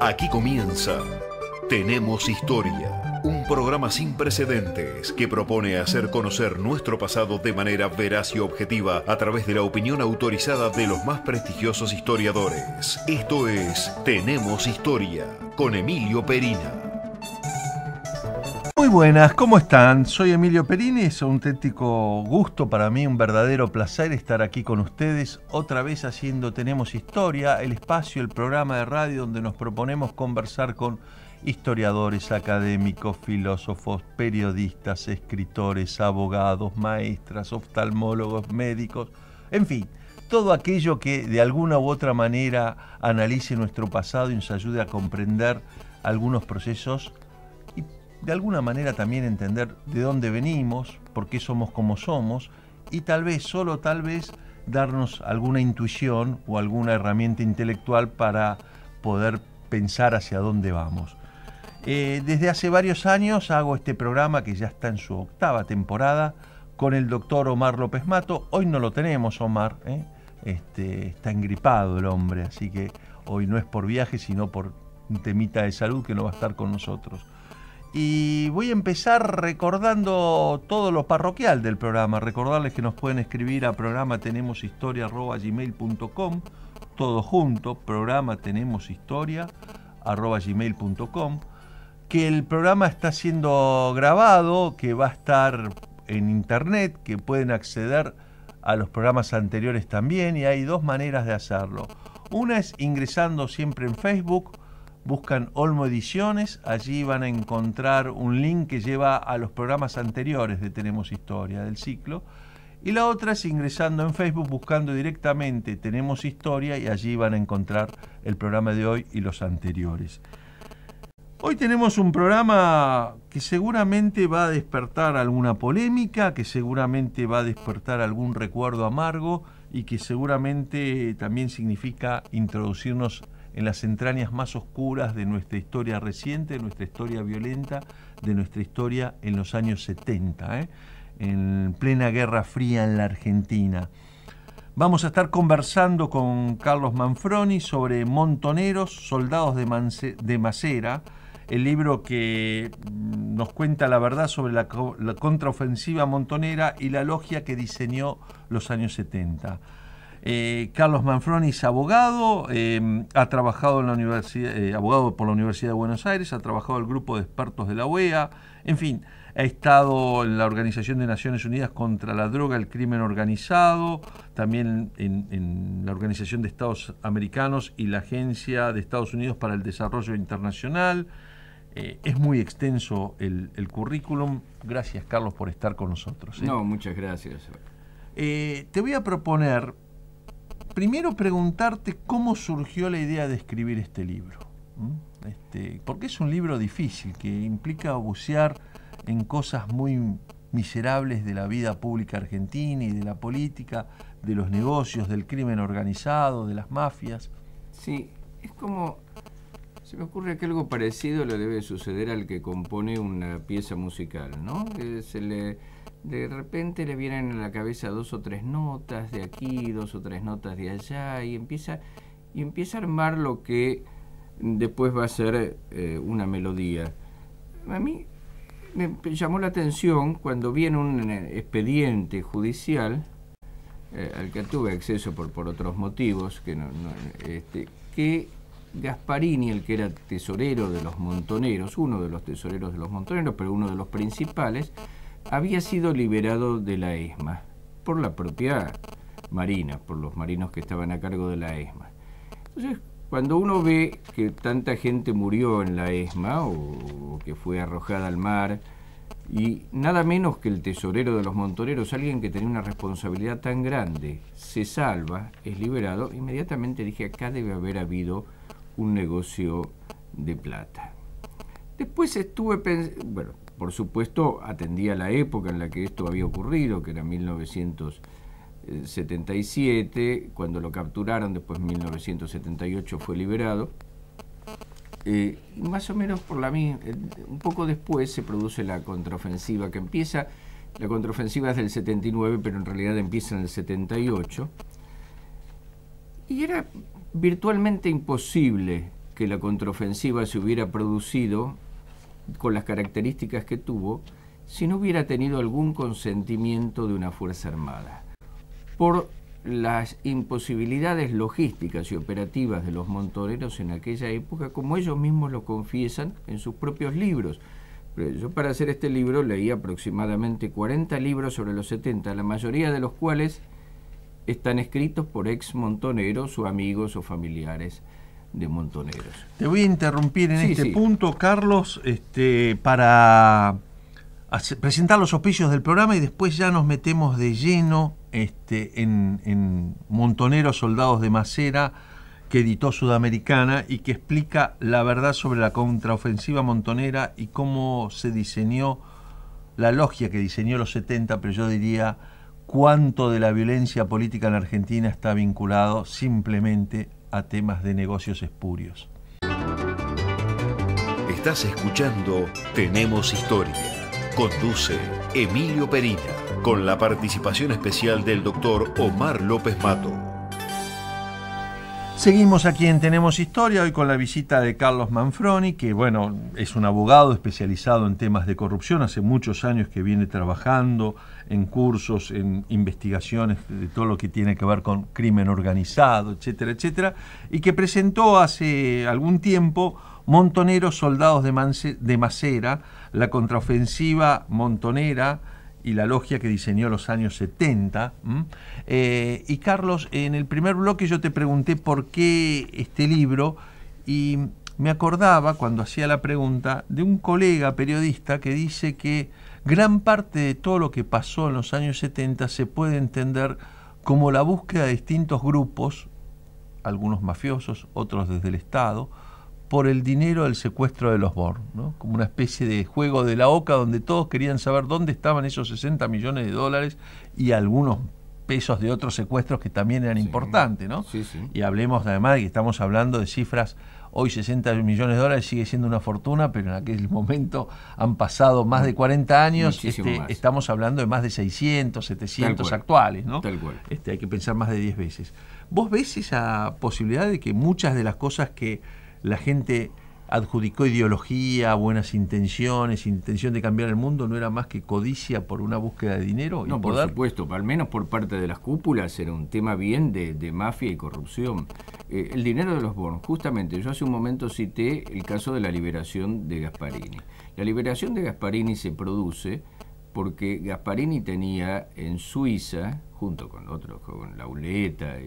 Aquí comienza Tenemos Historia, un programa sin precedentes que propone hacer conocer nuestro pasado de manera veraz y objetiva a través de la opinión autorizada de los más prestigiosos historiadores. Esto es Tenemos Historia, con Emilio Perina. Muy buenas, ¿cómo están? Soy Emilio Perini, es un auténtico gusto para mí, un verdadero placer estar aquí con ustedes, otra vez haciendo Tenemos Historia, el espacio, el programa de radio donde nos proponemos conversar con historiadores, académicos, filósofos, periodistas, escritores, abogados, maestras, oftalmólogos, médicos, en fin, todo aquello que de alguna u otra manera analice nuestro pasado y nos ayude a comprender algunos procesos y de alguna manera también entender de dónde venimos, por qué somos como somos y tal vez, solo tal vez, darnos alguna intuición o alguna herramienta intelectual para poder pensar hacia dónde vamos. Desde hace varios años hago este programa que ya está en su 8ª temporada con el doctor Omar López Mato. Hoy no lo tenemos, Omar, está engripado el hombre, así que hoy no es por viaje, sino por un temita de salud que no va a estar con nosotros. Y voy a empezar recordando todo lo parroquial del programa, recordarles que nos pueden escribir a programatenemoshistoria@gmail.com, todo junto, programatenemoshistoria@gmail.com, que el programa está siendo grabado, que va a estar en internet, que pueden acceder a los programas anteriores también, y hay dos maneras de hacerlo. Una es ingresando siempre en Facebook, buscan Olmo Ediciones, allí van a encontrar un link que lleva a los programas anteriores de Tenemos Historia, del ciclo. Y la otra es ingresando en Facebook, buscando directamente Tenemos Historia, y allí van a encontrar el programa de hoy y los anteriores. Hoy tenemos un programa que seguramente va a despertar alguna polémica, que seguramente va a despertar algún recuerdo amargo y que seguramente también significa introducirnos en las entrañas más oscuras de nuestra historia reciente, de nuestra historia violenta, de nuestra historia en los años 70, en plena Guerra Fría en la Argentina. Vamos a estar conversando con Carlos Manfroni sobre Montoneros, Soldados de Masera, el libro que nos cuenta la verdad sobre la contraofensiva montonera y la logia que diseñó los años 70. Carlos Manfroni es abogado, ha trabajado en la universidad, abogado por la Universidad de Buenos Aires, ha trabajado en el grupo de expertos de la OEA, en fin, ha estado en la Organización de Naciones Unidas contra la Droga y el Crimen Organizado, también en la Organización de Estados Americanos y la Agencia de Estados Unidos para el Desarrollo Internacional. Es muy extenso el currículum. Gracias, Carlos, por estar con nosotros. No, muchas gracias. Te voy a proponer primero preguntarte cómo surgió la idea de escribir este libro. Porque es un libro difícil que implica bucear en cosas muy miserables de la vida pública argentina y de la política, de los negocios, del crimen organizado, de las mafias. Sí, es como... Se me ocurre que algo parecido le debe suceder al que compone una pieza musical, ¿no? De repente le vienen a la cabeza 2 o 3 notas de aquí, 2 o 3 notas de allá, y empieza a armar lo que después va a ser una melodía. A mí me llamó la atención cuando vi en un expediente judicial, al que tuve acceso por otros motivos, que Gasparini, el que era tesorero de los Montoneros, uno de los tesoreros de los Montoneros, pero uno de los principales, había sido liberado de la ESMA por la propia Marina, por los marinos que estaban a cargo de la ESMA. Entonces, cuando uno ve que tanta gente murió en la ESMA o que fue arrojada al mar, y nada menos que el tesorero de los Montoneros, alguien que tenía una responsabilidad tan grande, se salva, es liberado, inmediatamente dije, acá debe haber habido un negocio de plata. Después estuve pensando, bueno, por supuesto atendía la época en la que esto había ocurrido, que era 1977, cuando lo capturaron, después en 1978 fue liberado. Más o menos un poco después se produce la contraofensiva, que empieza, la contraofensiva es del 79, pero en realidad empieza en el 78, y era virtualmente imposible que la contraofensiva se hubiera producido con las características que tuvo si no hubiera tenido algún consentimiento de una fuerza armada. Por las imposibilidades logísticas y operativas de los montoneros en aquella época, como ellos mismos lo confiesan en sus propios libros. Pero yo, para hacer este libro, leí aproximadamente 40 libros sobre los 70, la mayoría de los cuales están escritos por ex montoneros o amigos o familiares de montoneros. Te voy a interrumpir en este punto, Carlos, para presentar los auspicios del programa y después ya nos metemos de lleno en Montoneros Soldados de Masera, que editó Sudamericana y que explica la verdad sobre la contraofensiva montonera y cómo se diseñó, la logia que diseñó los 70, pero yo diría cuánto de la violencia política en Argentina está vinculado simplemente a temas de negocios espurios. Estás escuchando Tenemos Historia. Conduce Emilio Perina, con la participación especial del doctor Omar López Mato. Seguimos aquí en Tenemos Historia, hoy con la visita de Carlos Manfroni, que bueno, es un abogado especializado en temas de corrupción, hace muchos años que viene trabajando en cursos, en investigaciones de todo lo que tiene que ver con crimen organizado, etcétera, etcétera, y que presentó hace algún tiempo Montoneros Soldados de Masera, la contraofensiva montonera y la logia que diseñó los años 70. Y Carlos, en el primer bloque yo te pregunté por qué este libro, y me acordaba cuando hacía la pregunta de un colega periodista que dice que gran parte de todo lo que pasó en los años 70 se puede entender como la búsqueda de distintos grupos, algunos mafiosos, otros desde el Estado, por el dinero del secuestro de los Born, ¿no? Como una especie de juego de la oca donde todos querían saber dónde estaban esos 60 millones de dólares y algunos pesos de otros secuestros que también eran importantes, ¿no? Sí. Y hablemos además de que estamos hablando de cifras, hoy 60 millones de dólares sigue siendo una fortuna, pero en aquel momento han pasado más de 40 años, estamos hablando de más de 600, 700 actuales, ¿no? Tal cual. Hay que pensar más de 10 veces. ¿Vos ves esa posibilidad de que muchas de las cosas que la gente adjudicó ideología, buenas intenciones, intención de cambiar el mundo, no era más que codicia por una búsqueda de dinero y no, poder? Por supuesto, al menos por parte de las cúpulas era un tema bien de mafia y corrupción. El dinero de los Born, justamente, yo hace un momento cité el caso de la liberación de Gasparini. La liberación de Gasparini se produce porque Gasparini tenía en Suiza, junto con otros, con Lauleta,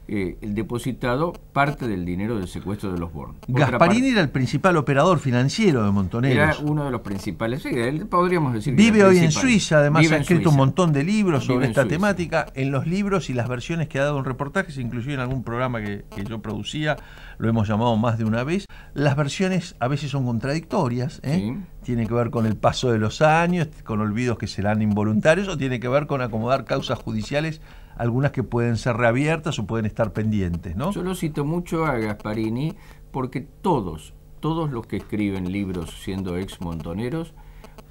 el depositado parte del dinero del secuestro de los Born. Gasparini era el principal operador financiero de Montoneros. Era uno de los principales, sí, podríamos decir. Vive hoy en Suiza, además ha escrito un montón de libros sobre esta Suiza. temática. En los libros y las versiones que ha dado en reportajes, inclusive en algún programa que yo producía, lo hemos llamado más de una vez, las versiones a veces son contradictorias, Sí. Tiene que ver con el paso de los años, con olvidos que serán involuntarios, o tiene que ver con acomodar causas judiciales, algunas que pueden ser reabiertas o pueden estar pendientes, ¿no? Yo lo cito mucho a Gasparini porque todos los que escriben libros siendo ex montoneros,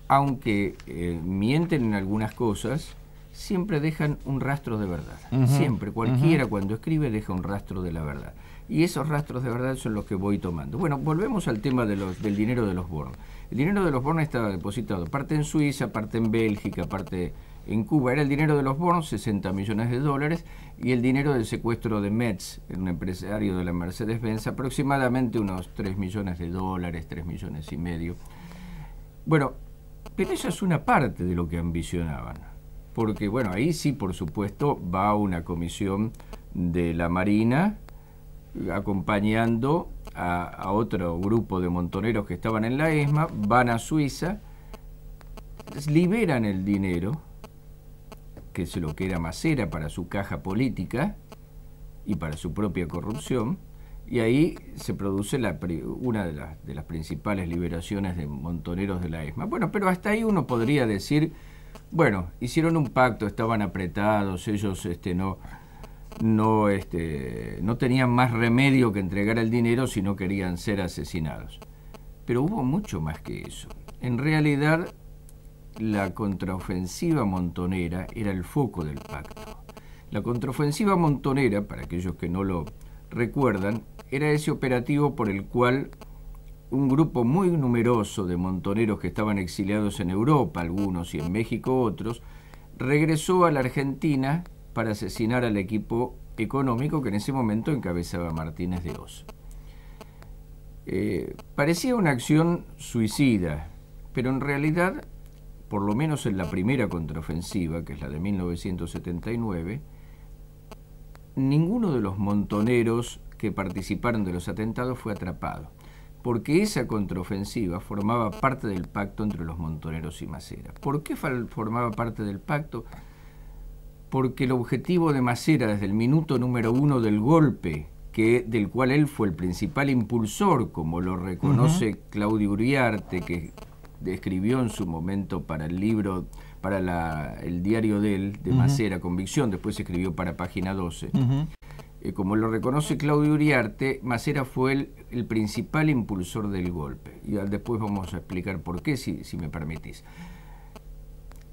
aunque mienten en algunas cosas, siempre dejan un rastro de verdad. Siempre, cualquiera cuando escribe deja un rastro de la verdad. Y esos rastros de verdad son los que voy tomando. Bueno, volvemos al tema del dinero de los Born. El dinero de los Born estaba depositado, parte en Suiza, parte en Bélgica, parte en Cuba. Era el dinero de los Born, 60 millones de dólares, y el dinero del secuestro de Metz, un empresario de la Mercedes-Benz, aproximadamente unos 3 millones de dólares, 3 millones y medio. Bueno, pero esa es una parte de lo que ambicionaban. Porque, bueno, ahí sí, por supuesto, va una comisión de la Marina acompañando a otro grupo de montoneros que estaban en la ESMA, van a Suiza, liberan el dinero, que es lo que era Masera para su caja política y para su propia corrupción, y ahí se produce una de las principales liberaciones de montoneros de la ESMA. Bueno, pero hasta ahí uno podría decir, bueno, hicieron un pacto, estaban apretados, ellos no tenían más remedio que entregar el dinero si no querían ser asesinados. Pero hubo mucho más que eso. En realidad, la contraofensiva montonera era el foco del pacto. La contraofensiva montonera, para aquellos que no lo recuerdan, era ese operativo por el cual un grupo muy numeroso de montoneros que estaban exiliados en Europa, algunos, y en México otros, regresó a la Argentina para asesinar al equipo económico que en ese momento encabezaba Martínez de Oz. Parecía una acción suicida, pero en realidad, por lo menos en la primera contraofensiva, que es la de 1979, ninguno de los montoneros que participaron de los atentados fue atrapado, porque esa contraofensiva formaba parte del pacto entre los montoneros y Masera. ¿Por qué formaba parte del pacto? Porque el objetivo de Masera desde el minuto número 1 del golpe, del cual él fue el principal impulsor, como lo reconoce Claudio Uriarte, que escribió en su momento para el libro, para el diario de él, de Masera, Convicción, después escribió para Página 12. Como lo reconoce Claudio Uriarte, Masera fue el principal impulsor del golpe. Y después vamos a explicar por qué, si me permitís.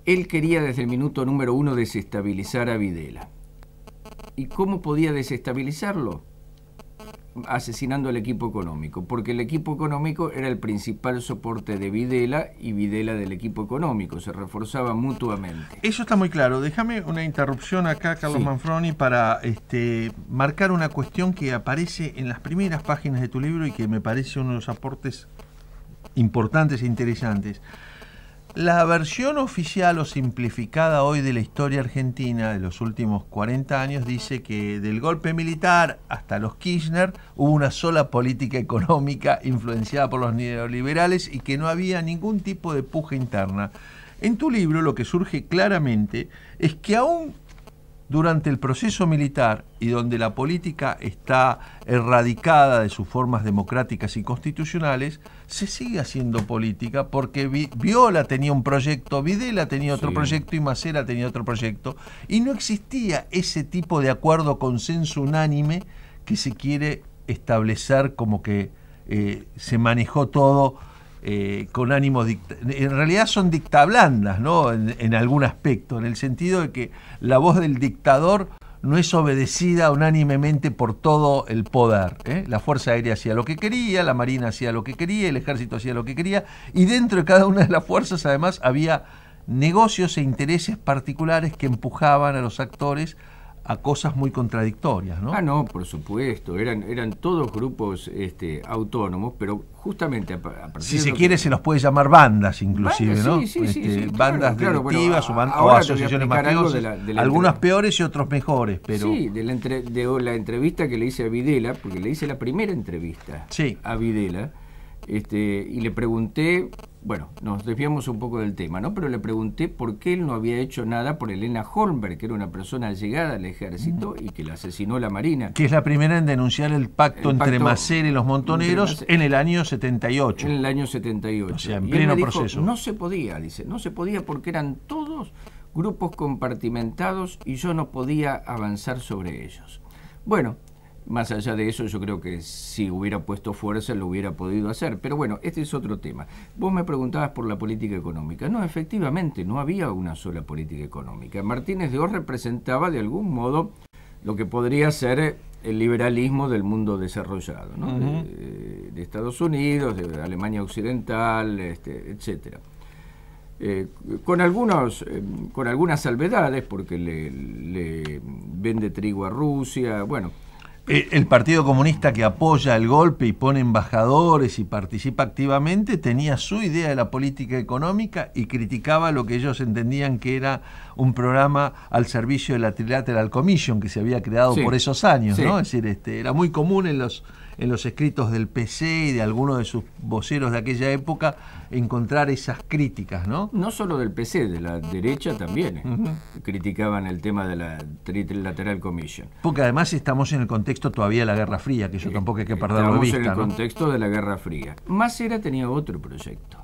Él quería desde el minuto número 1 desestabilizar a Videla. ¿Y cómo podía desestabilizarlo? Asesinando al equipo económico, porque el equipo económico era el principal soporte de Videla y Videla del equipo económico, se reforzaban mutuamente. Eso está muy claro. Déjame una interrupción acá, Carlos Manfroni, para marcar una cuestión que aparece en las primeras páginas de tu libro y que me parece uno de los aportes importantes e interesantes. La versión oficial o simplificada hoy de la historia argentina de los últimos 40 años dice que del golpe militar hasta los Kirchner hubo una sola política económica influenciada por los neoliberales y que no había ningún tipo de puja interna. En tu libro lo que surge claramente es que aún durante el proceso militar y donde la política está erradicada de sus formas democráticas y constitucionales, se sigue haciendo política porque Viola tenía un proyecto, Videla tenía otro proyecto y Masera tenía otro proyecto, y no existía ese tipo de acuerdo, consenso unánime que se quiere establecer como que se manejó todo con ánimo en realidad son dictablandas, ¿no? En algún aspecto, en el sentido de que la voz del dictador no es obedecida unánimemente por todo el poder, ¿eh? La Fuerza Aérea hacía lo que quería, la Marina hacía lo que quería, el Ejército hacía lo que quería, y dentro de cada una de las fuerzas además había negocios e intereses particulares que empujaban a los actores a cosas muy contradictorias, ¿no? No, por supuesto, eran todos grupos autónomos, pero justamente a partir si se quiere se los puede llamar bandas inclusive, ¿no? Bandas delictivas o asociaciones mafiosas, algunas peores y otros mejores, pero... Sí, de la entrevista que le hice a Videla, porque le hice la primera entrevista a Videla, y le pregunté, bueno, nos desviamos un poco del tema, ¿no? Pero le pregunté por qué él no había hecho nada por Elena Holmberg, que era una persona allegada al ejército y que la asesinó la Marina. Que es la primera en denunciar el pacto entre Masera y los montoneros en el año 78. En el año 78. O sea, en pleno proceso. No se podía, dice, no se podía porque eran todos grupos compartimentados y yo no podía avanzar sobre ellos. Bueno, más allá de eso, yo creo que si hubiera puesto fuerza lo hubiera podido hacer. Pero bueno, este es otro tema. Vos me preguntabas por la política económica. No, efectivamente, no había una sola política económica. Martínez de Oz representaba de algún modo lo que podría ser el liberalismo del mundo desarrollado, ¿no? De Estados Unidos, de Alemania Occidental, etcétera. Con algunas salvedades, porque le vende trigo a Rusia, bueno. El Partido Comunista, que apoya el golpe y pone embajadores y participa activamente, tenía su idea de la política económica y criticaba lo que ellos entendían que era un programa al servicio de la Trilateral Commission que se había creado por esos años, ¿no? Es decir, era muy común en los escritos del PC y de algunos de sus voceros de aquella época encontrar esas críticas, ¿no? No solo del PC, de la derecha también criticaban el tema de la Trilateral Commission. Porque además estamos en el contexto todavía de la Guerra Fría, que eso tampoco hay que perderlo de vista. Estamos en el contexto de la Guerra Fría. Masera tenía otro proyecto.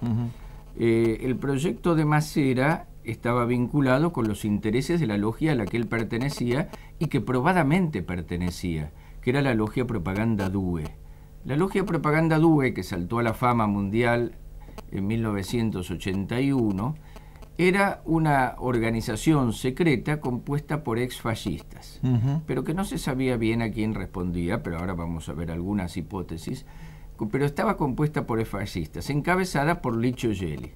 El proyecto de Masera estaba vinculado con los intereses de la logia a la que él pertenecía y que probadamente pertenecía, que era la logia Propaganda Due. La logia Propaganda Due, que saltó a la fama mundial en 1981, era una organización secreta compuesta por exfascistas, pero que no se sabía bien a quién respondía, pero ahora vamos a ver algunas hipótesis, pero estaba compuesta por exfascistas, encabezada por Licio Gelli.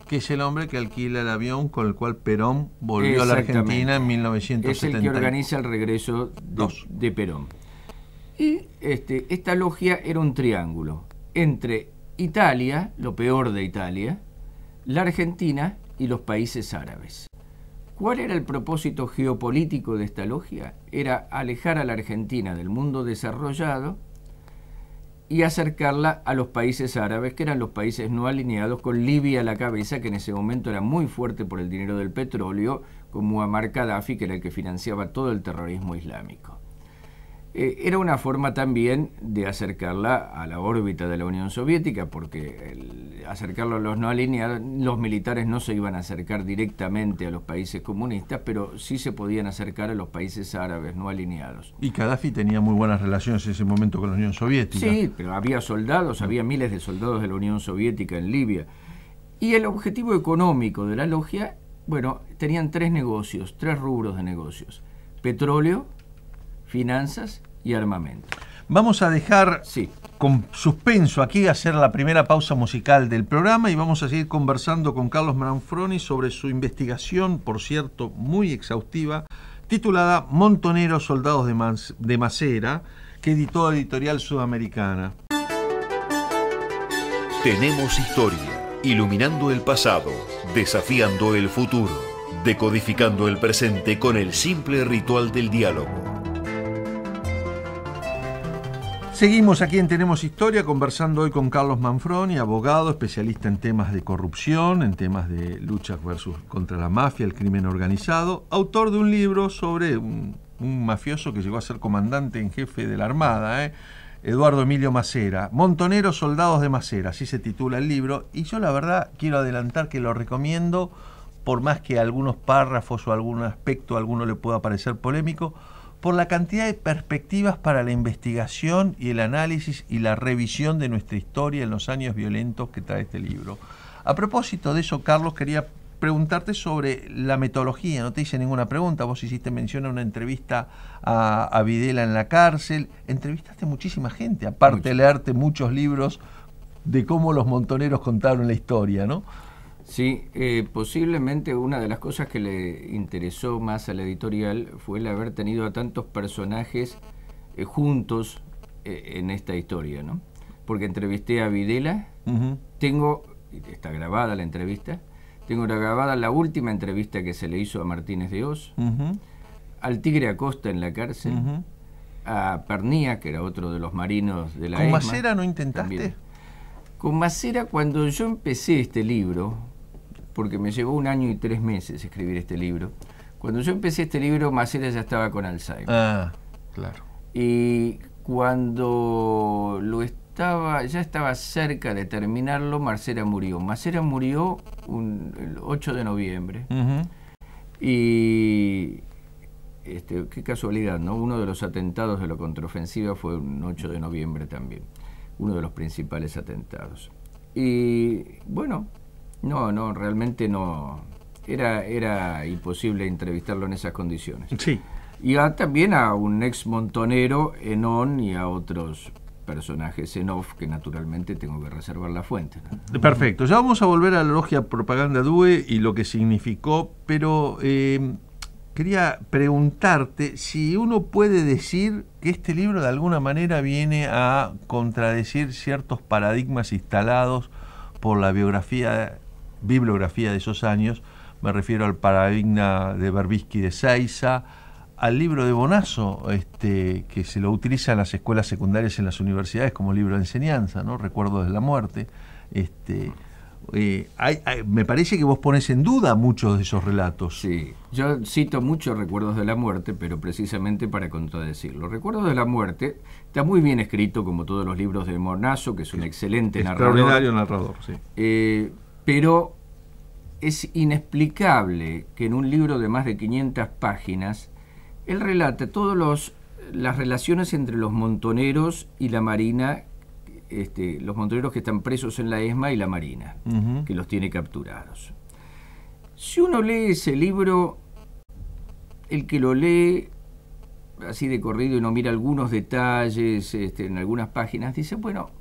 Que es el hombre que alquila el avión con el cual Perón volvió a la Argentina en 1970. Es el que organiza el regreso de Perón. Y esta logia era un triángulo entre Italia, lo peor de Italia, la Argentina y los países árabes. ¿Cuál era el propósito geopolítico de esta logia? Era alejar a la Argentina del mundo desarrollado y acercarla a los países árabes, que eran los países no alineados, con Libia a la cabeza, que en ese momento era muy fuerte por el dinero del petróleo, con Muammar Gaddafi, que era el que financiaba todo el terrorismo islámico. Era una forma también de acercarla a la órbita de la Unión Soviética, porque acercarlo a los no alineados, los militares no se iban a acercar directamente a los países comunistas, pero sí se podían acercar a los países árabes no alineados. Y Gaddafi tenía muy buenas relaciones en ese momento con la Unión Soviética. Sí, pero había soldados, había miles de soldados de la Unión Soviética en Libia. Y el objetivo económico de la logia, bueno, tenían tres rubros de negocios: petróleo, finanzas y armamento. Vamos a dejar con suspenso aquí, hacer la primera pausa musical del programa y vamos a seguir conversando con Carlos Manfroni sobre su investigación, por cierto, muy exhaustiva, titulada Montoneros, soldados de Masera, que editó Editorial Sudamericana. Tenemos historia, iluminando el pasado, desafiando el futuro, decodificando el presente con el simple ritual del diálogo. Seguimos aquí en Tenemos Historia, conversando hoy con Carlos Manfroni, abogado, especialista en temas de corrupción, en temas de lucha contra la mafia, el crimen organizado, autor de un libro sobre un mafioso que llegó a ser comandante en jefe de la Armada, Eduardo Emilio Masera, Montoneros, soldados de Masera, así se titula el libro, y yo la verdad quiero adelantar que lo recomiendo, por más que algunos párrafos o algún aspecto a alguno le pueda parecer polémico, por la cantidad de perspectivas para la investigación y el análisis y la revisión de nuestra historia en los años violentos que trae este libro. A propósito de eso, Carlos, quería preguntarte sobre la metodología. No te hice ninguna pregunta, vos hiciste mención a una entrevista a Videla en la cárcel, entrevistaste muchísima gente, aparte de leerte muchos libros de cómo los montoneros contaron la historia, ¿no? Sí, posiblemente una de las cosas que le interesó más a la editorial fue el haber tenido a tantos personajes juntos en esta historia, ¿no? Porque entrevisté a Videla, está grabada la entrevista, tengo grabada la última entrevista que se le hizo a Martínez de Hoz, al Tigre Acosta en la cárcel, a Pernía, que era otro de los marinos de la ESMA. ¿Con Masera no intentaste? También. Con Masera, cuando yo empecé este libro, porque me llevó 1 año y 3 meses escribir este libro, cuando yo empecé este libro, Masera ya estaba con Alzheimer. Ah, claro. Y cuando ya estaba cerca de terminarlo, Masera murió. Masera murió el 8 de noviembre. Y qué casualidad, ¿no? Uno de los atentados de la contraofensiva fue un 8 de noviembre también. Uno de los principales atentados. Y bueno, no, realmente no. Era imposible entrevistarlo en esas condiciones. Sí. Y también a un ex montonero en on y a otros personajes en off que naturalmente tengo que reservar la fuente, ¿no? Perfecto. Ya vamos a volver a la logia Propaganda Due y lo que significó, pero quería preguntarte si uno puede decir que este libro de alguna manera viene a contradecir ciertos paradigmas instalados por la bibliografía de esos años. Me refiero al paradigma de Berbisky de Seiza, al libro de Bonazo, que se lo utiliza en las escuelas secundarias y en las universidades como libro de enseñanza, ¿no? Recuerdos de la muerte. Me parece que vos pones en duda muchos de esos relatos. Sí, yo cito muchos Recuerdos de la muerte, pero precisamente para contradecirlo. Recuerdos de la muerte está muy bien escrito, como todos los libros de Bonazo, que es un excelente extraordinario narrador, sí. Pero es inexplicable que en un libro de más de 500 páginas él relata todas las relaciones entre los montoneros y la Marina, los montoneros que están presos en la ESMA y la Marina, que los tiene capturados. Si uno lee ese libro, el que lo lee así de corrido y no mira algunos detalles en algunas páginas, dice, bueno,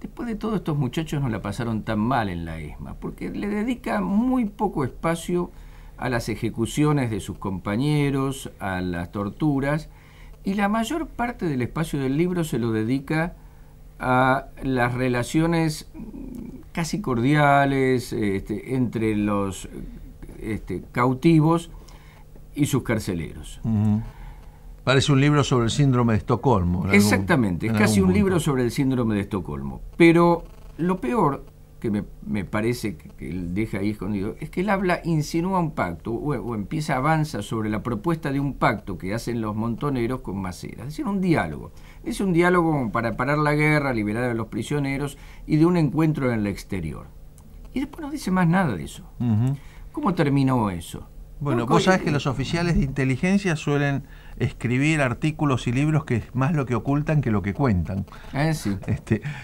después de todo estos muchachos no la pasaron tan mal en la ESMA, porque le dedica muy poco espacio a las ejecuciones de sus compañeros, a las torturas, y la mayor parte del espacio del libro se lo dedica a las relaciones casi cordiales entre los cautivos y sus carceleros. Uh-huh. Parece un libro sobre el síndrome de Estocolmo. Exactamente, es casi un libro sobre el síndrome de Estocolmo. Pero lo peor que me parece que él deja ahí escondido es que él insinúa un pacto, o empieza, avanza sobre la propuesta de un pacto que hacen los montoneros con Masera. Es decir, un diálogo. Es un diálogo para parar la guerra, liberar a los prisioneros y de un encuentro en el exterior. Y después no dice más nada de eso. Uh-huh. ¿Cómo terminó eso? Bueno, vos sabés que los oficiales de inteligencia suelen escribir artículos y libros que es más lo que ocultan que lo que cuentan. Sí.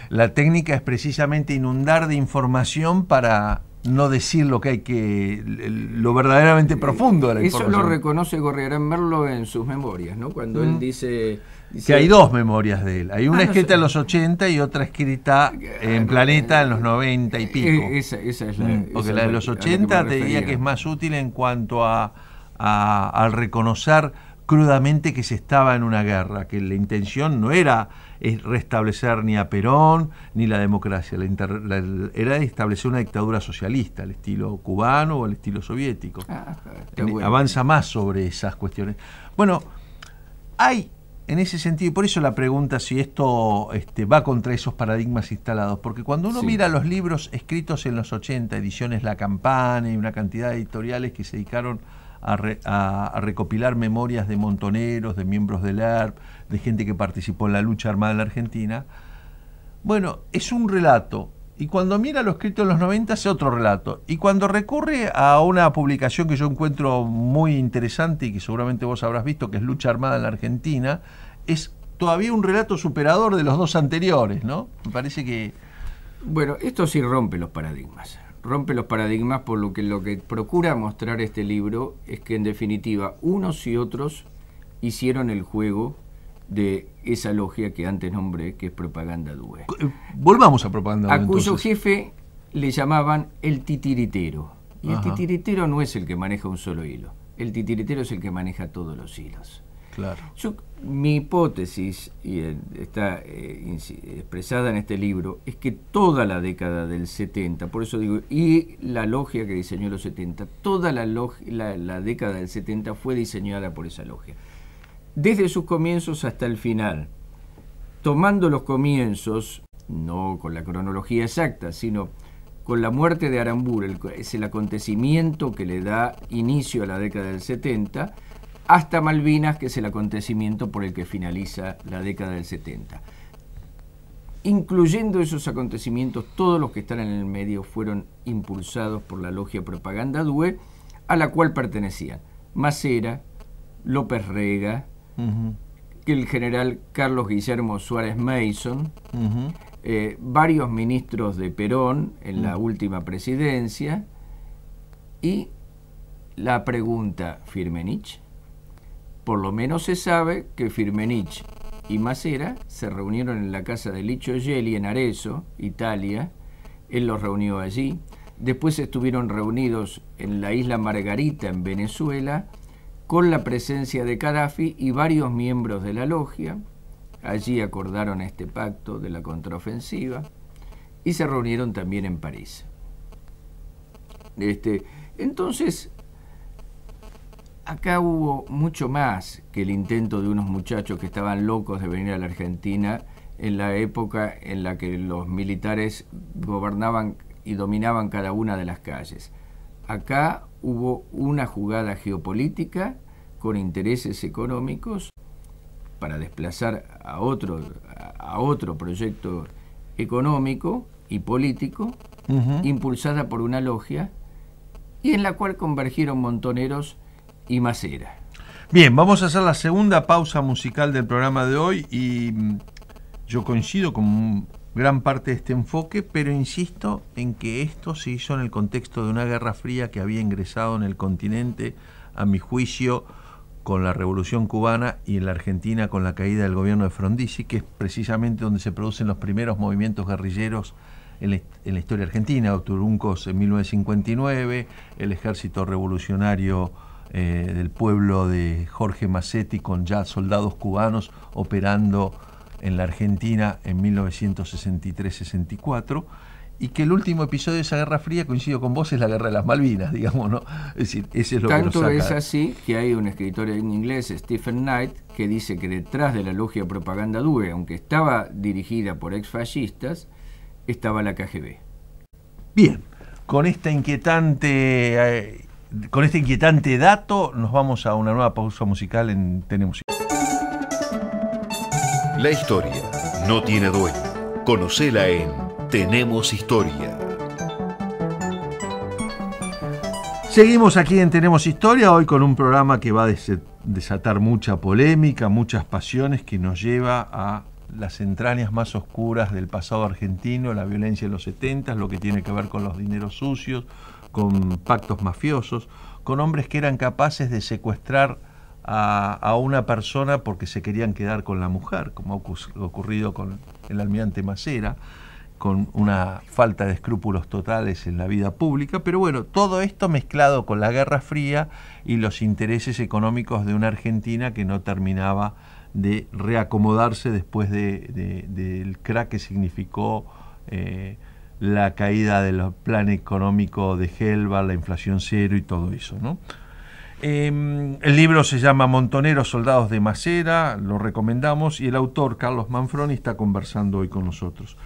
La técnica es precisamente inundar de información para no decir lo que lo verdaderamente profundo de la información. Eso lo reconoce Gorriarán Merlo en sus memorias, ¿no? Cuando él dice que hay dos memorias de él. Hay una escrita en los 80 y otra escrita en Planeta en los 90 y pico. Esa es la... Porque la de los 80 te diría que es más útil en cuanto al reconocer crudamente que se estaba en una guerra, que la intención no era restablecer ni a Perón ni la democracia, era establecer una dictadura socialista, al estilo cubano o al estilo soviético. Bueno. Avanza más sobre esas cuestiones. Bueno, hay en ese sentido, y por eso la pregunta si esto va contra esos paradigmas instalados, porque cuando uno mira los libros escritos en los 80, ediciones La Campana y una cantidad de editoriales que se dedicaron a recopilar memorias de montoneros, de miembros del ERP, de gente que participó en la lucha armada en la Argentina, bueno, es un relato, y cuando mira lo escrito en los 90 es otro relato, y cuando recurre a una publicación que yo encuentro muy interesante y que seguramente vos habrás visto, que es Lucha Armada en la Argentina, es todavía un relato superador de los dos anteriores, ¿no? Me parece que... Bueno, esto sí rompe los paradigmas. Rompe los paradigmas por lo que procura mostrar este libro es que en definitiva unos y otros hicieron el juego de esa logia que antes nombré, que es Propaganda Due. Volvamos a Propaganda Due. A cuyo jefe le llamaban el titiritero. Y el titiritero no es el que maneja un solo hilo. El titiritero es el que maneja todos los hilos. Claro. Mi hipótesis, y está expresada en este libro, es que toda la década del 70, por eso digo, y la logia que diseñó los 70, toda la década del 70 fue diseñada por esa logia. Desde sus comienzos hasta el final, tomando los comienzos, no con la cronología exacta, sino con la muerte de Aramburu, es el acontecimiento que le da inicio a la década del 70, hasta Malvinas, que es el acontecimiento por el que finaliza la década del 70. Incluyendo esos acontecimientos, todos los que están en el medio fueron impulsados por la logia Propaganda Due, a la cual pertenecían Masera, López Rega, el general Carlos Guillermo Suárez Mason, varios ministros de Perón en la última presidencia, y la pregunta Firmenich. Por lo menos se sabe que Firmenich y Masera se reunieron en la casa de Licio Gelli en Arezzo, Italia. Él los reunió allí. Después estuvieron reunidos en la isla Margarita, en Venezuela, con la presencia de Gaddafi y varios miembros de la logia. Allí acordaron este pacto de la contraofensiva y se reunieron también en París. Entonces, acá hubo mucho más que el intento de unos muchachos que estaban locos de venir a la Argentina en la época en la que los militares gobernaban y dominaban cada una de las calles. Acá hubo una jugada geopolítica con intereses económicos para desplazar a otro proyecto económico y político, impulsada por una logia, y en la cual convergieron Montoneros y Masera. Bien, vamos a hacer la segunda pausa musical del programa de hoy y yo coincido con gran parte de este enfoque, pero insisto en que esto se hizo en el contexto de una guerra fría que había ingresado en el continente, a mi juicio, con la Revolución Cubana y en la Argentina con la caída del gobierno de Frondizi, que es precisamente donde se producen los primeros movimientos guerrilleros en la historia argentina. Oturuncos en 1959, el ejército revolucionario del pueblo de Jorge Macetti con ya soldados cubanos operando en la Argentina en 1963-64, y que el último episodio de esa Guerra Fría, coincido con vos, es la Guerra de las Malvinas, digamos, ¿no? Es decir, ese es lo Tanto que nos saca. es así que hay un escritor en inglés, Stephen Knight, que dice que detrás de la logia Propaganda Due, aunque estaba dirigida por exfascistas, estaba la KGB. Bien, con este inquietante dato nos vamos a una nueva pausa musical en Tenemos. La historia no tiene dueño. Conocela en Tenemos Historia. Seguimos aquí en Tenemos Historia, hoy con un programa que va a desatar mucha polémica, muchas pasiones, que nos lleva a las entrañas más oscuras del pasado argentino, la violencia de los 70, lo que tiene que ver con los dineros sucios, con pactos mafiosos, con hombres que eran capaces de secuestrar a una persona porque se querían quedar con la mujer, como ha ocurrido con el almirante Macera, con una falta de escrúpulos totales en la vida pública. Pero bueno, todo esto mezclado con la Guerra Fría y los intereses económicos de una Argentina que no terminaba de reacomodarse después del crack que significó la caída del plan económico de Helva, la inflación cero y todo eso, ¿no? El libro se llama Montoneros, soldados de Macera, lo recomendamos, y el autor, Carlos Manfroni, está conversando hoy con nosotros.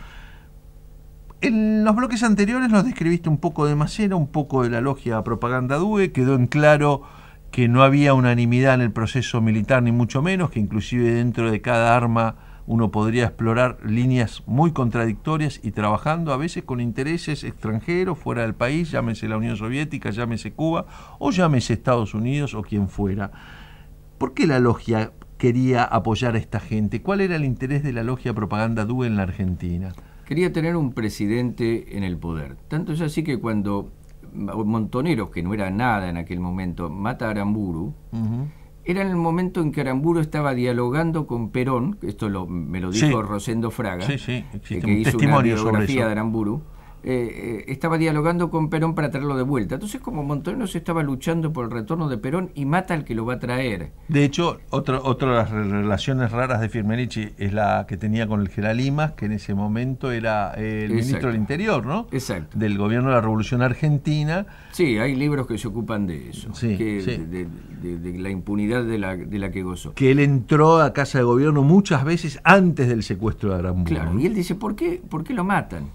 En los bloques anteriores nos describiste un poco de Macera, un poco de la logia Propaganda Due, quedó en claro que no había unanimidad en el proceso militar, ni mucho menos, que inclusive dentro de cada arma uno podría explorar líneas muy contradictorias y trabajando a veces con intereses extranjeros, fuera del país, llámese la Unión Soviética, llámese Cuba, o llámese Estados Unidos o quien fuera. ¿Por qué la logia quería apoyar a esta gente? ¿Cuál era el interés de la logia Propaganda Due en la Argentina? Quería tener un presidente en el poder. Tanto es así que cuando Montoneros, que no era nada en aquel momento, mata a Aramburu, era en el momento en que Aramburu estaba dialogando con Perón, esto me lo dijo Rosendo Fraga, que hizo una biografía de Aramburu, estaba dialogando con Perón para traerlo de vuelta. Entonces, como Montoneros estaba luchando por el retorno de Perón y mata al que lo va a traer. De hecho, otra de las relaciones raras de Firmenich es la que tenía con el general Limas, que en ese momento era el ministro del Interior, ¿no? Exacto. Del gobierno de la Revolución Argentina. Sí, hay libros que se ocupan de eso, sí. De la impunidad de la que gozó. Que él entró a casa de gobierno muchas veces antes del secuestro de Aramburu. Claro, y él dice, ¿por qué lo matan?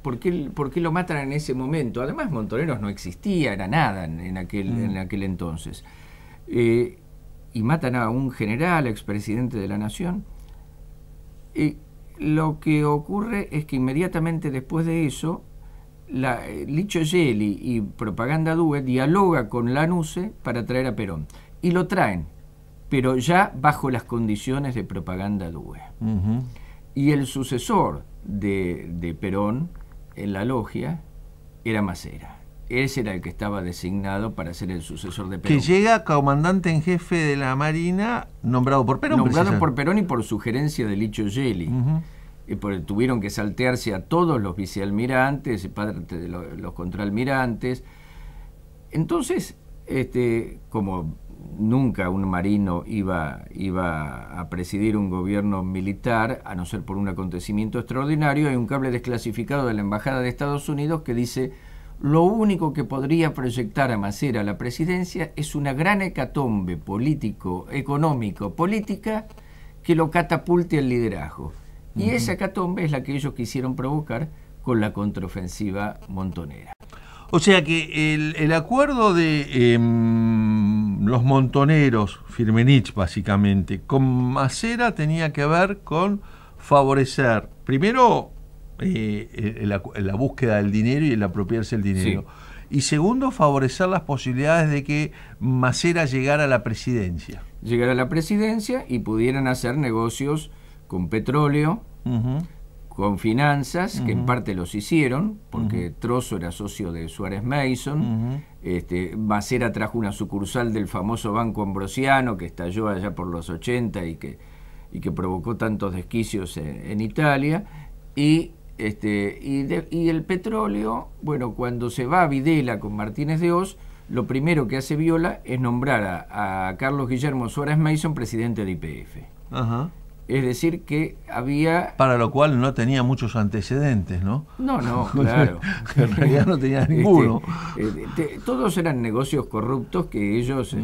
¿Por qué lo matan en ese momento? Además, Montoneros no existía, era nada en aquel entonces. Y matan a un general, expresidente de la Nación. Lo que ocurre es que inmediatamente después de eso, Licio Gelli y Propaganda Due dialoga con Lanusse para traer a Perón. Y lo traen, pero ya bajo las condiciones de Propaganda Due. Y el sucesor de Perón en la logia era Macera. Ese era el que estaba designado para ser el sucesor de Perón. Que llega comandante en jefe de la Marina, nombrado por Perón. Nombrado por Perón y por sugerencia de Licio Gelli. Tuvieron que saltearse a todos los vicealmirantes, parte de los contraalmirantes. Entonces, como nunca un marino iba a presidir un gobierno militar, a no ser por un acontecimiento extraordinario, hay un cable desclasificado de la Embajada de Estados Unidos que dice: lo único que podría proyectar a Macera a la presidencia es una gran hecatombe política que lo catapulte al liderazgo. Y esa hecatombe es la que ellos quisieron provocar con la contraofensiva montonera. O sea que el acuerdo de los montoneros, Firmenich básicamente, con Macera tenía que ver con favorecer, primero, la búsqueda del dinero y el apropiarse del dinero. Sí. Y segundo, favorecer las posibilidades de que Macera llegara a la presidencia. Llegara a la presidencia y pudieran hacer negocios con petróleo, con finanzas, que en parte los hicieron, porque Trozo era socio de Suárez Mason, Macera trajo una sucursal del famoso Banco Ambrosiano, que estalló allá por los 80 y que provocó tantos desquicios en Italia, y el petróleo, bueno, cuando se va a Videla con Martínez de Hoz, lo primero que hace Viola es nombrar a Carlos Guillermo Suárez Mason presidente de YPF. Ajá. Es decir, que había... Para lo cual no tenía muchos antecedentes, ¿no? No, claro. En realidad no tenía ninguno. Todos eran negocios corruptos que ellos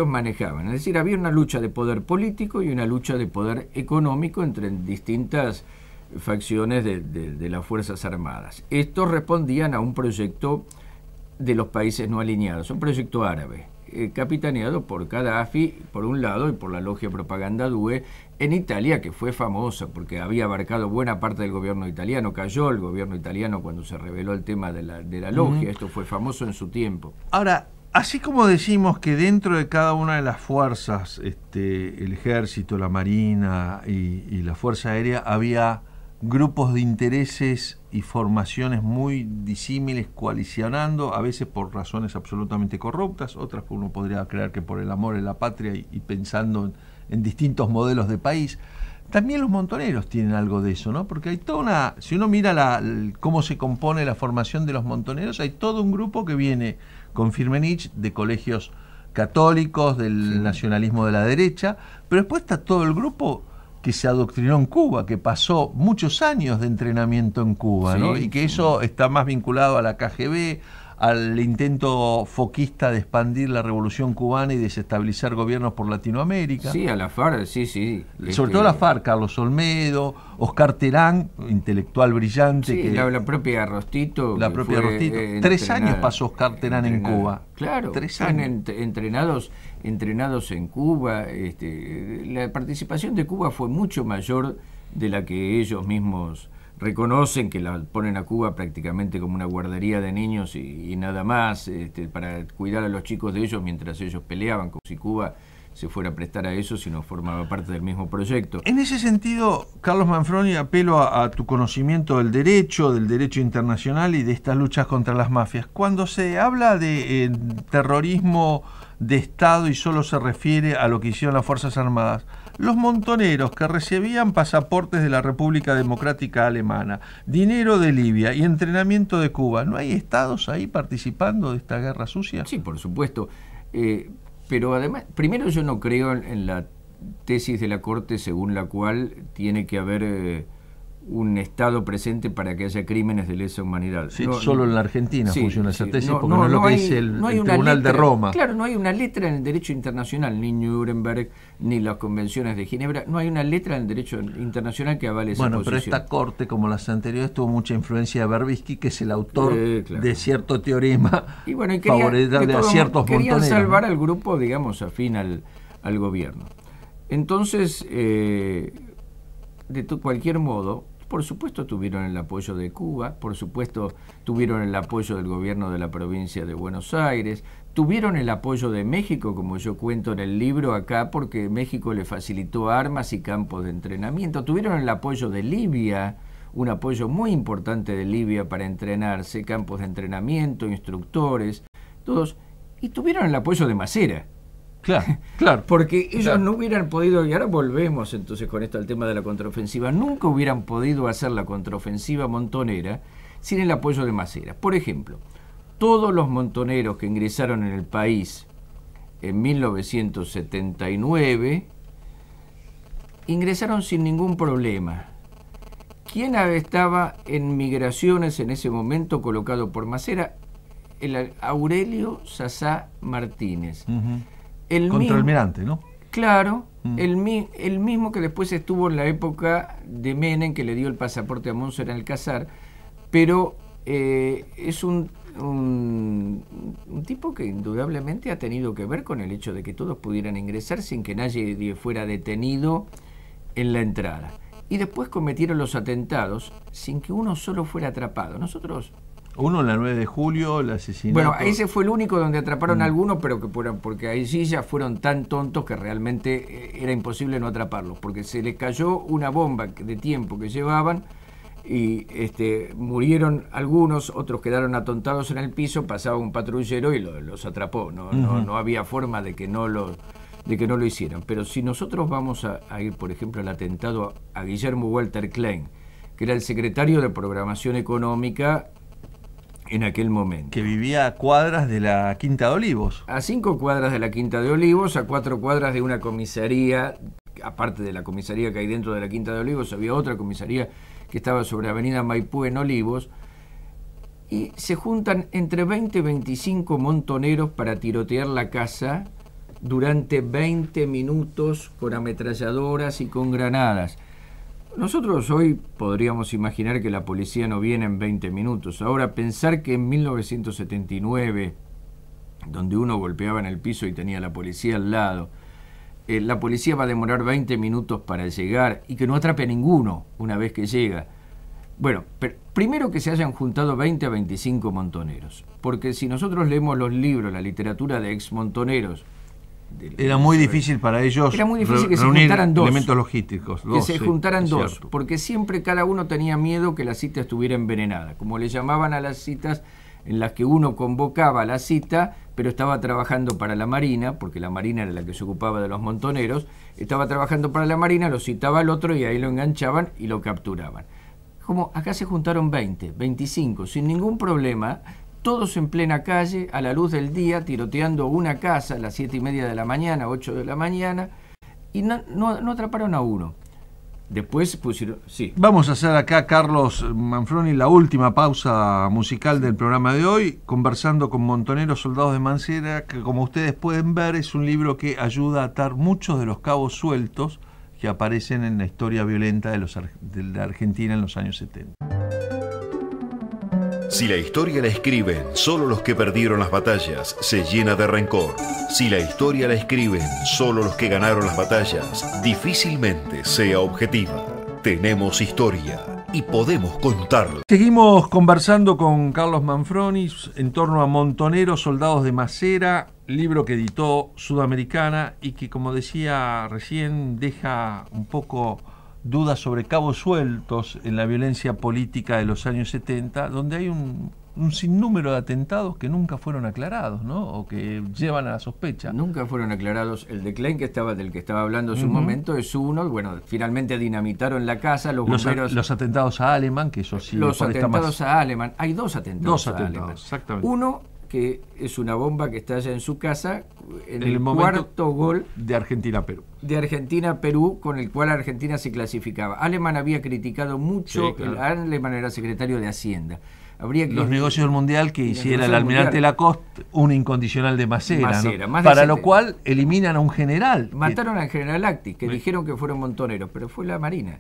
manejaban. Es decir, había una lucha de poder político y una lucha de poder económico entre distintas facciones de las Fuerzas Armadas. Estos respondían a un proyecto de los países no alineados, un proyecto árabe, capitaneado por Gaddafi, por un lado, y por la logia Propaganda Due, en Italia, que fue famosa porque había abarcado buena parte del gobierno italiano. Cayó el gobierno italiano cuando se reveló el tema de la logia. Esto fue famoso en su tiempo. Ahora, así como decimos que dentro de cada una de las fuerzas, el ejército, la marina y la fuerza aérea, había grupos de intereses y formaciones muy disímiles coalicionando, a veces por razones absolutamente corruptas, otras uno podría creer que por el amor a la patria y pensando en distintos modelos de país. También los montoneros tienen algo de eso, ¿no? Porque hay toda una... Si uno mira cómo se compone la formación de los montoneros, hay todo un grupo que viene con Firmenich de colegios católicos, del nacionalismo de la derecha, pero después está todo el grupo que se adoctrinó en Cuba, que pasó muchos años de entrenamiento en Cuba, ¿no? Y que eso está más vinculado a la KGB, al intento foquista de expandir la revolución cubana y desestabilizar gobiernos por Latinoamérica. Sí, a la FARC, sí. Sobre todo la FARC, Carlos Olmedo, Oscar Terán, intelectual brillante. Sí, la propia Rostito. La propia Rostito. 3 años pasó Oscar Terán en Cuba. Claro, 3 años. entrenados en Cuba. La participación de Cuba fue mucho mayor de la que ellos mismos reconocen, que la ponen a Cuba prácticamente como una guardería de niños y nada más, para cuidar a los chicos de ellos mientras ellos peleaban, como si Cuba se fuera a prestar a eso si no formaba parte del mismo proyecto. En ese sentido, Carlos Manfroni, apelo a tu conocimiento del derecho internacional y de estas luchas contra las mafias. Cuando se habla de terrorismo de Estado y solo se refiere a lo que hicieron las Fuerzas Armadas, los montoneros que recibían pasaportes de la República Democrática Alemana, dinero de Libia y entrenamiento de Cuba, ¿no hay estados ahí participando de esta guerra sucia? Sí, por supuesto. Pero además, primero yo no creo en la tesis de la Corte según la cual tiene que haber un Estado presente para que haya crímenes de lesa humanidad. Sí, solo en la Argentina funciona esa tesis, porque no es lo que dice el Tribunal de Roma. Claro, no hay una letra en el derecho internacional, ni Nuremberg, ni las convenciones de Ginebra, no hay una letra en el derecho internacional que avale esa posición. Pero esta Corte, como las anteriores, tuvo mucha influencia de Berbisky, que es el autor de cierto teorema favorable a ciertos montoneros. Querían salvar al grupo, digamos, afín al gobierno. Entonces, de cualquier modo, por supuesto tuvieron el apoyo de Cuba, por supuesto tuvieron el apoyo del gobierno de la provincia de Buenos Aires, tuvieron el apoyo de México, como yo cuento en el libro acá, porque México le facilitó armas y campos de entrenamiento, tuvieron el apoyo de Libia, un apoyo muy importante de Libia para entrenarse, campos de entrenamiento, instructores, todos, y tuvieron el apoyo de Macera. Claro. Porque ellos no hubieran podido, y ahora volvemos entonces con esto al tema de la contraofensiva, nunca hubieran podido hacer la contraofensiva montonera sin el apoyo de Macera. Por ejemplo, todos los montoneros que ingresaron en el país en 1979 ingresaron sin ningún problema. ¿Quién estaba en migraciones en ese momento colocado por Macera? El Aurelio Sasá Martínez. Contraalmirante, ¿no? Claro, el mismo que después estuvo en la época de Menem, que le dio el pasaporte a Monser Alcázar, pero es un tipo que indudablemente ha tenido que ver con el hecho de que todos pudieran ingresar sin que nadie fuera detenido en la entrada. Y después cometieron los atentados sin que uno solo fuera atrapado. Nosotros Uno en la 9 de julio, el asesinato. Bueno, ese fue el único donde atraparon a algunos, pero porque ahí sí ya fueron tan tontos que realmente era imposible no atraparlos, porque se les cayó una bomba de tiempo que llevaban y murieron algunos, otros quedaron atontados en el piso, pasaba un patrullero y los atrapó. No había forma de que no lo hicieran. Pero si nosotros vamos a ir, por ejemplo, al atentado a Guillermo Walter Klein, que era el secretario de Programación Económica en aquel momento. Que vivía a cuadras de la Quinta de Olivos. A 5 cuadras de la Quinta de Olivos, a 4 cuadras de una comisaría, aparte de la comisaría que hay dentro de la Quinta de Olivos, había otra comisaría que estaba sobre Avenida Maipú en Olivos, y se juntan entre 20 y 25 montoneros para tirotear la casa durante 20 minutos con ametralladoras y con granadas. Nosotros hoy podríamos imaginar que la policía no viene en 20 minutos. Ahora, pensar que en 1979, donde uno golpeaba en el piso y tenía la policía al lado, la policía va a demorar 20 minutos para llegar y que no atrape a ninguno una vez que llega. Bueno, primero que se hayan juntado 20 a 25 montoneros, porque si nosotros leemos los libros, la literatura de exmontoneros, era muy difícil para ellos. Era muy difícil que se juntaran dos. Elementos logísticos. Que se juntaran dos, porque siempre cada uno tenía miedo que la cita estuviera envenenada, como le llamaban a las citas en las que uno convocaba la cita, pero estaba trabajando para la Marina, porque la Marina era la que se ocupaba de los montoneros, estaba trabajando para la Marina, lo citaba al otro y ahí lo enganchaban y lo capturaban. Como acá se juntaron 20, 25, sin ningún problema, todos en plena calle, a la luz del día, tiroteando una casa a las 7:30 de la mañana, 8 de la mañana, y no atraparon a uno. Después pusieron... Sí. Vamos a hacer acá, Carlos Manfroni, la última pausa musical del programa de hoy, conversando con Montoneros Soldados de Masera, que como ustedes pueden ver es un libro que ayuda a atar muchos de los cabos sueltos que aparecen en la historia violenta de la Argentina en los años 70. Si la historia la escriben solo los que perdieron las batallas, se llena de rencor. Si la historia la escriben solo los que ganaron las batallas, difícilmente sea objetiva. Tenemos historia y podemos contarla. Seguimos conversando con Carlos Manfroni en torno a Montoneros Soldados de Masera, libro que editó Sudamericana y que, como decía recién, deja un poco dudas sobre cabos sueltos en la violencia política de los años 70, donde hay un sinnúmero de atentados que nunca fueron aclarados, ¿no? O que llevan a la sospecha. Nunca fueron aclarados. El de Klein, del que estaba hablando hace un momento, es uno. Bueno, finalmente dinamitaron la casa, los bomberos... Los atentados a Alemán, que eso sí... Los atentados a Alemán. Hay dos atentados a Alemán. Exactamente. Uno, que es una bomba que estalla en su casa en el cuarto gol de Argentina-Perú. De Argentina-Perú, con el cual Argentina se clasificaba. Alemán había criticado mucho, sí, claro. Alemán era secretario de Hacienda. Los negocios del Mundial que hiciera el almirante Lacoste un incondicional de Masera, ¿no? Para lo cual eliminan a un general. Mataron al general Actis, que dijeron que fueron montoneros, pero fue la Marina.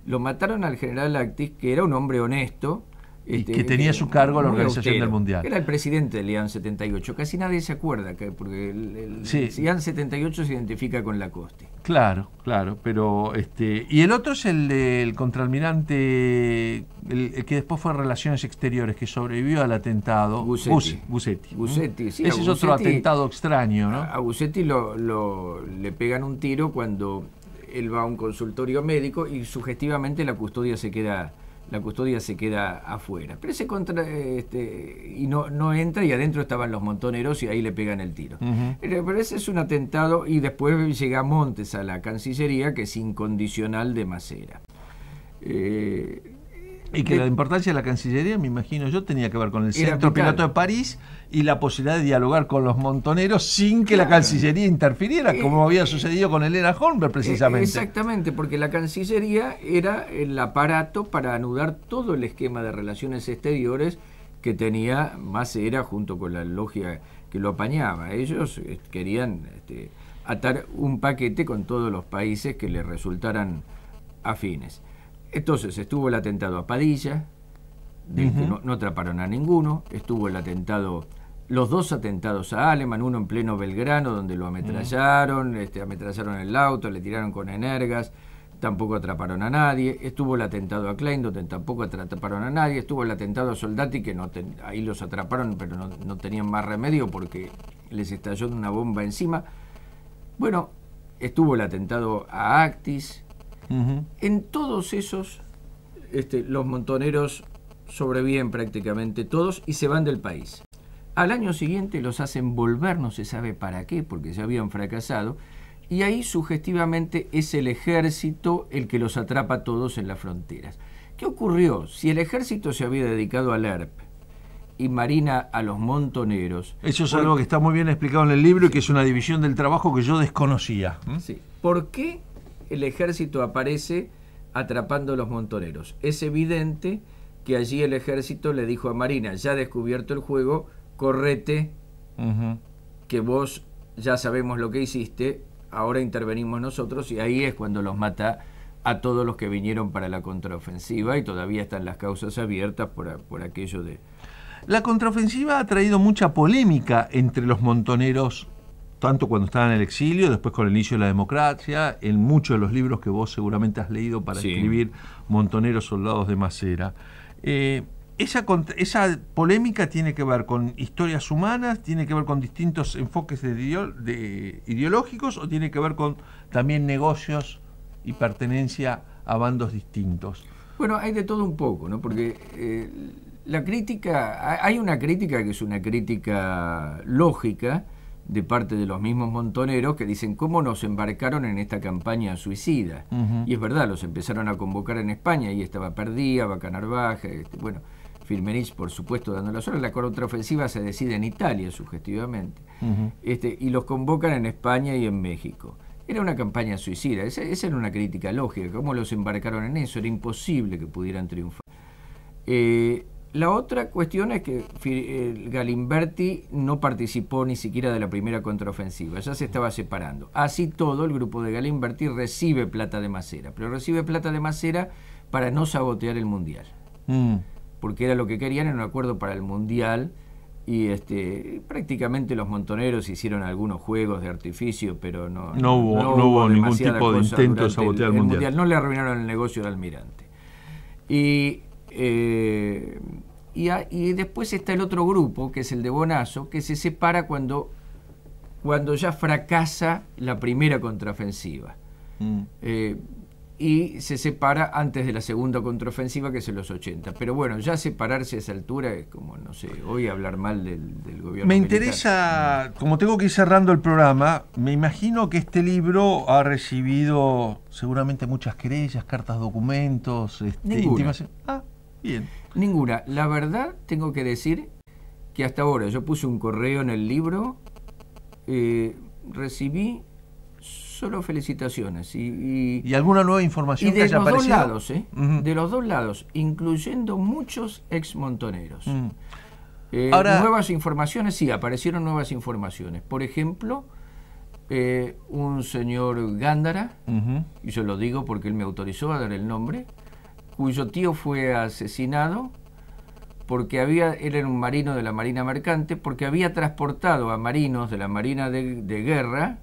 Lo mataron al general Actis, que era un hombre honesto, y que tenía a su cargo la organización del Mundial. Era el presidente del IAN 78. Casi nadie se acuerda, porque el IAN 78 se identifica con Lacoste. Claro, pero y el otro es el contraalmirante, el que después fue a Relaciones Exteriores, que sobrevivió al atentado. Gussetti, sí. Ese es otro atentado extraño, ¿no? A Gussetti le pegan un tiro cuando él va a un consultorio médico y sugestivamente la custodia se queda afuera. Pero ese y no entra, y adentro estaban los montoneros y ahí le pegan el tiro. Pero ese es un atentado, y después llega Montes a la Cancillería, que es incondicional de Masera. Y que la importancia de la Cancillería, me imagino yo, tenía que ver con el Centro Piloto de París y la posibilidad de dialogar con los montoneros sin que la Cancillería interfiriera, como había sucedido con Helena Holmberg, precisamente. Exactamente, porque la Cancillería era el aparato para anudar todo el esquema de relaciones exteriores que tenía Masera junto con la logia que lo apañaba. Ellos querían atar un paquete con todos los países que le resultaran afines. Entonces estuvo el atentado a Padilla, del que no atraparon a ninguno. Estuvo los dos atentados a Alemán, uno en pleno Belgrano, donde lo ametrallaron, ametrallaron el auto, le tiraron con energas. tampoco atraparon a nadie. Estuvo el atentado a Klein, donde tampoco atraparon a nadie. Estuvo el atentado a Soldati, que ahí los atraparon, pero no tenían más remedio porque les estalló una bomba encima. Bueno, estuvo el atentado a Actis. En todos esos, los montoneros sobreviven prácticamente todos y se van del país. Al año siguiente los hacen volver, no se sabe para qué, porque ya habían fracasado, y ahí sugestivamente es el ejército el que los atrapa a todos en las fronteras. ¿Qué ocurrió? Si el ejército se había dedicado al ERP y Marina a los montoneros... Eso es algo que está muy bien explicado en el libro y que es una división del trabajo que yo desconocía. Sí. ¿Por qué el ejército aparece atrapando a los montoneros? Es evidente que allí el ejército le dijo a Marina, ya descubierto el juego, correte, que vos ya sabemos lo que hiciste, ahora intervenimos nosotros, y ahí es cuando los mata a todos los que vinieron para la contraofensiva, y todavía están las causas abiertas por aquello de... La contraofensiva ha traído mucha polémica entre los montoneros, tanto cuando estaban en el exilio, después con el inicio de la democracia, en muchos de los libros que vos seguramente has leído para escribir Montoneros Soldados de Masera. Esa polémica tiene que ver con historias humanas, tiene que ver con distintos enfoques ideológicos, o tiene que ver con también negocios y pertenencia a bandos distintos. Bueno, hay de todo un poco, ¿no? Porque la crítica, hay una crítica que es una crítica lógica de parte de los mismos montoneros que dicen cómo nos embarcaron en esta campaña suicida. Y es verdad, los empezaron a convocar en España, y estaba Perdía, Vaca Narvaja, bueno, Firmenich, por supuesto, dando las horas. La contraofensiva se decide en Italia, sugestivamente. Y los convocan en España y en México. Era una campaña suicida, esa era una crítica lógica. ¿Cómo los embarcaron en eso? Era imposible que pudieran triunfar. La otra cuestión es que Galimberti no participó ni siquiera de la primera contraofensiva, ya se estaba separando. Así todo, el grupo de Galimberti recibe plata de Masera, pero recibe plata de Masera para no sabotear el Mundial. Porque era lo que querían, en un acuerdo para el Mundial, y prácticamente los montoneros hicieron algunos juegos de artificio, pero no hubo ningún tipo de intento de sabotear el Mundial. No le arruinaron el negocio al Almirante. Y después está el otro grupo, que es el de Bonazo, que se separa cuando ya fracasa la primera contraofensiva. Y se separa antes de la segunda contraofensiva, que es en los 80. Pero bueno, ya separarse a esa altura es como, no sé, hoy hablar mal del gobierno Me militar. interesa, como tengo que ir cerrando el programa, me imagino que este libro ha recibido seguramente muchas querellas, cartas, documentos, Ninguna. Bien. Ninguna. La verdad, tengo que decir que hasta ahora yo puse un correo en el libro, recibí solo felicitaciones y alguna nueva información y de que haya los dos aparecido. lados, de los dos lados, incluyendo muchos ex montoneros. Ahora, nuevas informaciones, sí, aparecieron nuevas informaciones. Por ejemplo, un señor Gándara, y yo lo digo porque él me autorizó a dar el nombre, cuyo tío fue asesinado porque él era un marino de la Marina Mercante, porque había transportado a marinos de la Marina de Guerra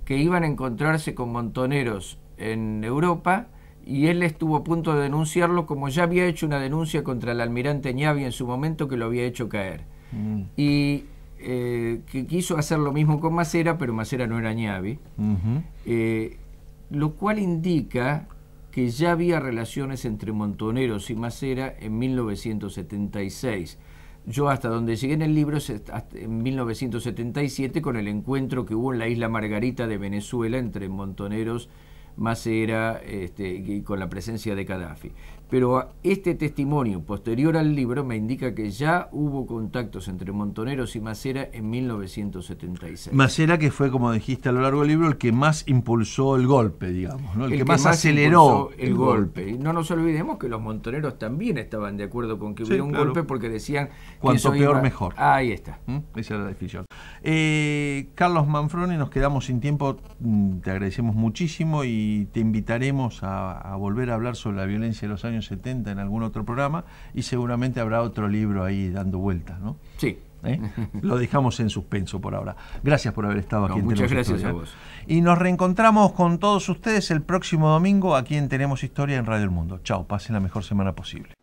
que iban a encontrarse con montoneros en Europa, y él estuvo a punto de denunciarlo, como ya había hecho una denuncia contra el almirante Ñavi en su momento, que lo había hecho caer. Y que quiso hacer lo mismo con Masera, pero Masera no era Ñavi, lo cual indica que ya había relaciones entre montoneros y Masera en 1976. Yo hasta donde llegué en el libro es en 1977, con el encuentro que hubo en la isla Margarita de Venezuela entre montoneros, Masera, y con la presencia de Gaddafi. Pero este testimonio posterior al libro me indica que ya hubo contactos entre montoneros y Masera en 1976. Masera, que fue, como dijiste a lo largo del libro, el que más impulsó el golpe, digamos, ¿no? El que más aceleró el golpe. Y no nos olvidemos que los montoneros también estaban de acuerdo con que hubiera un golpe, porque decían cuanto peor mejor. Ahí está. Esa era la definición. Carlos Manfroni, nos quedamos sin tiempo, te agradecemos muchísimo y te invitaremos a volver a hablar sobre la violencia de los años 70 en algún otro programa, y seguramente habrá otro libro ahí dando vueltas, ¿no? Sí, Lo dejamos en suspenso por ahora. Gracias por haber estado aquí en Muchas Tenemos gracias Historia. a vos. Y nos reencontramos con todos ustedes el próximo domingo aquí en Tenemos Historia en Radio El Mundo. Chao, pasen la mejor semana posible.